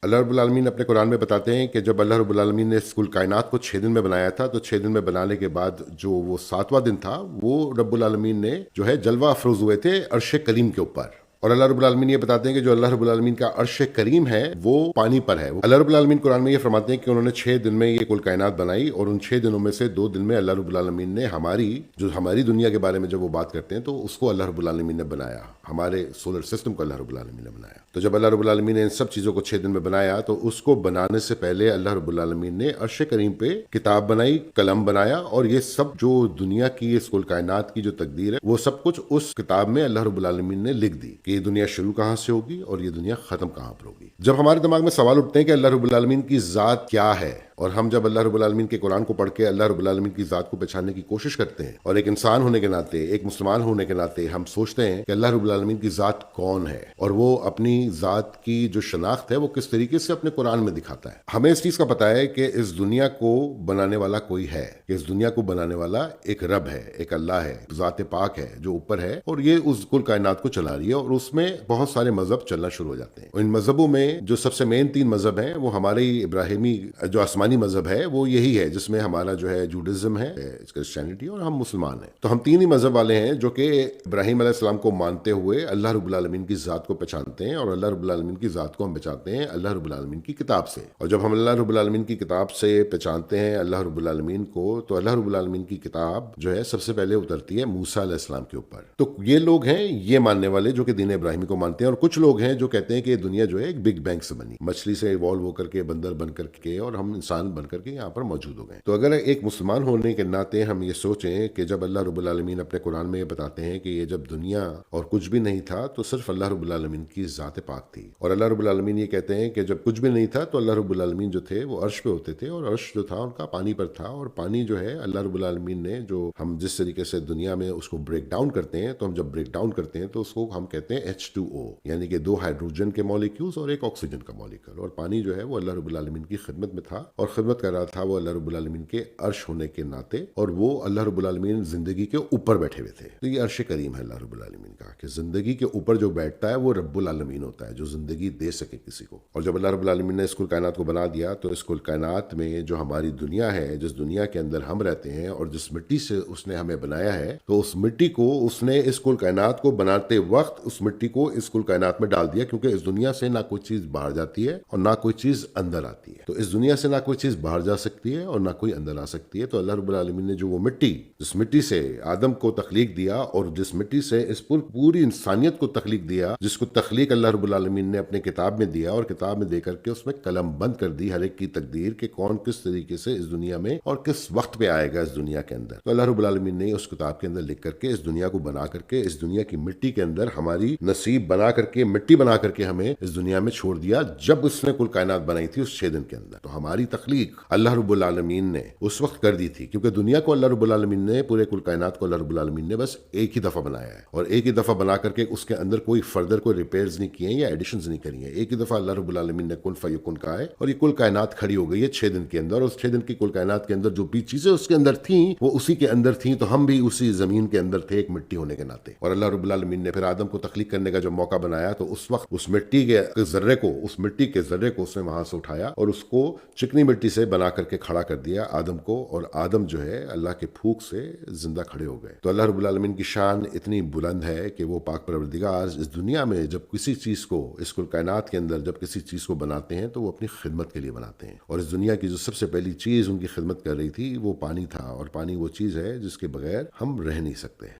اللہ رب العالمین اپنے قرآن میں بتاتے ہیں کہ جب اللہ رب العالمین نے اس کل کائنات کو 6 دن میں بنایا تھا، تو 6 دن میں بنانے کے بعد جو وہ 7واں دن تھا، وہ رب العالمین نے جو ہے جلوہ افروز ہوئے تھے عرش کریم کے اوپر۔ اور اللہ رب العالمین یہ بتاتے ہیں کہ جو اللہ رب العالمین کا عرش کریم ہے وہ پانی پر ہے۔ اللہ رب العالمین قرآن میں یہ فرماتے ہیں کہ انہوں نے 6 دن میں یہ کل کائنات بنائی، اور ان 6 دنوں میں سے 2 دن میں اللہ رب العالمین نے ہماری دنیا کے بارے میں جب وہ بات کرتے ہیں تو اس کو اللہ رب العالمین نے بنایا، ہمارے سولر سسٹم کو اللہ رب العالمین نے بنایا۔ تو جب اللہ رب العالمین نے ان سب چیزوں کو 6 دن میں بنایا، تو اس کو بنانے سے پہلے اللہ رب العالمین نے عرش کریم پہ کتاب بنائی، قلم بنایا، اور یہ سب جو دنیا کی اس کل کائنات کی جو تقدیر ہے وہ سب کچھ اس کتاب میں اللہ رب العالمین نے لکھ دی کہ یہ دنیا شروع کہاں سے ہوگی اور یہ دنیا ختم کہاں پر ہوگی۔ جب ہمارے دماغ میں سوال اٹھتے ہیں کہ اللہ رب العالمین کی ذات کیا ہے، اور ہم جب اللہ رب العالمین کے قرآن کو پڑھ کے اللہ رب العالمین کی ذات کو پہچاننے کی کوشش کرتے ہیں، اور ایک انسان ہونے کے ناطے، ایک مسلمان ہونے کے ناطے ہم سوچتے ہیں کہ اللہ رب العالمین کی ذات کون ہے، اور وہ اپنی ذات کی جو شناخت ہے وہ کس طریقے سے اپنے قرآن میں دکھاتا ہے۔ ہمیں اس چیز کا پتہ ہے کہ اس دنیا کو بنانے والا کوئی ہے، کہ اس دنیا کو بنانے والا ایک رب ہے، ایک اللہ ہے، ذات پاک ہے جو اوپر ہے، اور یہ اس کل کائنات کو چلا رہی ہے، اور اس میں بہت سارے مذہب چلنا شروع ہو جاتے ہیں۔ اور ان مذہبوں میں جو سب سے مین 3 مذہب ہیں وہ ہمارے ابراہیمی جو آسمانی مذہب ہے وہ یہی ہے، جس میں ہمارا جو ہے جوڈازم ہے، کرسچینٹی، اور ہم مسلمان ہیں۔ تو ہم 3 ہی مذہب والے ہیں جو کہ ابراہیم علیہ السلام کو مانتے ہوئے اللہ رب العالمین کی ذات کو پہچانتے ہیں، اور اللہ رب العالمین کی ذات کو ہم پہچانتے ہیں اللہ رب العالمین کی کتاب سے۔ اور جب ہم اللہ رب العالمین کی کتاب سے پہچانتے ہیں اللہ رب العالمین کو، تو اللہ رب العالمین کی کتاب جو ہے سب سے پہلے اترتی ہے موسیٰ علیہ السلام کے اوپر۔ تو یہ لوگ ہیں یہ ماننے والے جو کہ دین ابراہیمی کو مانتے ہیں، اور کچھ لوگ ہیں جو کہتے ہیں کہ یہ دنیا جو ہے ایک بگ بینگ سے بنی، مچھلی سے ایوالو ہو کر کے، بندر بن کر کے، اور ہم انسان بن کر کے یہاں پر موجود ہو گئے۔ تو اگر ایک مسلمان ہونے کے ناطے ہم یہ سوچیں کہ جب اللہ رب العالمین اپنے قرآن میں یہ بتاتے ہیں کہ یہ جب دنیا اور کچھ بھی نہیں تھا تو صرف اللہ رب العالمین کی ذات پاک تھی، اور اللہ رب العالمین یہ کہتے ہیں کہ جب کچھ بھی نہیں تھا تو اللہ رب العالمین جو تھے وہ عرش پہ ہوتے تھے، اور عرش جو تھا ان کا پانی پر تھا، اور پانی جو ہے اللہ رب العالمین نے جو ہم جس طریقے سے دنیا میں اس کو بریک ڈاؤن کرتے ہیں، تو ہم جب بریک ڈاؤن کرتے ہیں تو اس کو ہم کہتے ہیں H2O، یعنی کہ 2 ہائیڈروجن کے مالیکیولز اور ایک آکسیجن کا مالیکول، اور پانی جو ہے وہ اللہ رب العالمین کی خدمت میں تھا، اور خدمت کر رہا تھا وہ اللہ رب العالمین کے عرش ہونے کے ناطے، اور وہ اللہ رب العالمین زندگی کے اوپر بیٹھے ہوئے تھے۔ تو یہ عرش کریم ہے اللہ رب العالمین کا، کہ زندگی کے اوپر جو بیٹھتا ہے وہ رب العالمین ہوتا ہے، جو زندگی دے سکے کسی کو۔ اور جب اللہ رب العالمین نے اس کل کائنات کو بنا دیا، تو اس کل کائنات میں جو ہماری دنیا ہے، جس دنیا کے اندر ہم رہتے ہیں، اور جس مٹی سے اس نے ہمیں بنایا ہے، تو اس مٹی کو اس نے اس کل کائنات کو بناتے وقت اس مٹی کو اس کل کائنات میں ڈال دیا، کیونکہ اس دنیا سے نہ کوئی چیز باہر جاتی ہے اور نہ کوئی چیز اندر آتی ہے۔ تو اس دنیا سے نہ کوئی چیز باہر جا سکتی ہے اور نہ کوئی اندر آ سکتی ہے۔ تو اللہ رب العالمین نے جو وہ مٹی، جس مٹی سے آدم کو تخلیق دیا، اور جس مٹی سے اس پوری انسانیت کو تخلیق دیا، جس کو تخلیق اللہ رب العالمین نے اپنے کتاب میں دیا، اور کتاب میں دے کر کے اس میں قلم بند کر دی ہر ایک کی تقدیر کہ کون کس طریقے سے اس دنیا میں اور کس وقت پہ آئے گا اس دنیا کے اندر۔ تو اللہ رب العالمین نے اس کتاب کے اندر لکھ کر کے اس دنیا کو بنا کر کے، اس دنیا کی مٹی کے اندر ہماری نصیب بنا کر کے، مٹی بنا کر کے ہمیں اس دنیا میں چھوڑ دیا، جب اس نے کل کائنات بنائی تھی اس 6 دن کے اندر۔ تو ہماری تخلیق اللہ رب العالمین نے اس وقت کر دی تھی، کیونکہ دنیا کو اللہ رب العالمین نے، پورے کل کائنات کو اللہ رب العالمین نے بس ایک ہی دفعہ بنایا ہے، اور ایک ہی دفعہ بنا کر کے اس کے اندر کوئی فردر کوئی ریپیئرز نہیں کیے ہیں یا ایڈیشنز نہیں کری ہیں۔ ایک ہی دفعہ اللہ رب العالمین نے کن فیکن کہا ہے، اور یہ کل کائنات کھڑی ہو گئی ہے 6 دن کے اندر، اور اس 6 دن کی کل کائنات کے اندر جو بھی چیزیں اس کے اندر تھیں وہ اسی کے اندر تھیں۔ تو ہم بھی اسی زمین کے اندر تھے، ایک مٹی ہونے کے ناطے۔ اور اللہ رب العالمین نے پھر آدم کو تخلیق کرنے کا جو موقع بنایا، تو اس وقت اس مٹی کے ذرے کو، اس مٹی کے ذرے کو اس نے وہاں سے اٹھایا اور اس کو چکنی مٹی سے بنا کر کے کھڑا کر دیا آدم کو، اور آدم جو ہے اللہ کے پھونک سے زندہ کھڑے ہو گئے۔ تو اللہ رب العالمین کی شان اتنی بلند ہے کہ وہ پاک پروردگار اس دنیا میں جب کسی چیز کو، اس کل کائنات کے اندر جب کسی چیز کو بناتے ہیں تو وہ اپنی خدمت کے لیے بناتے ہیں، اور اس دنیا کی جو سب سے پہلی چیز ان کی خدمت کر رہی تھی وہ پانی تھا، اور پانی وہ چیز ہے جس کے بغیر ہم رہ نہیں سکتے۔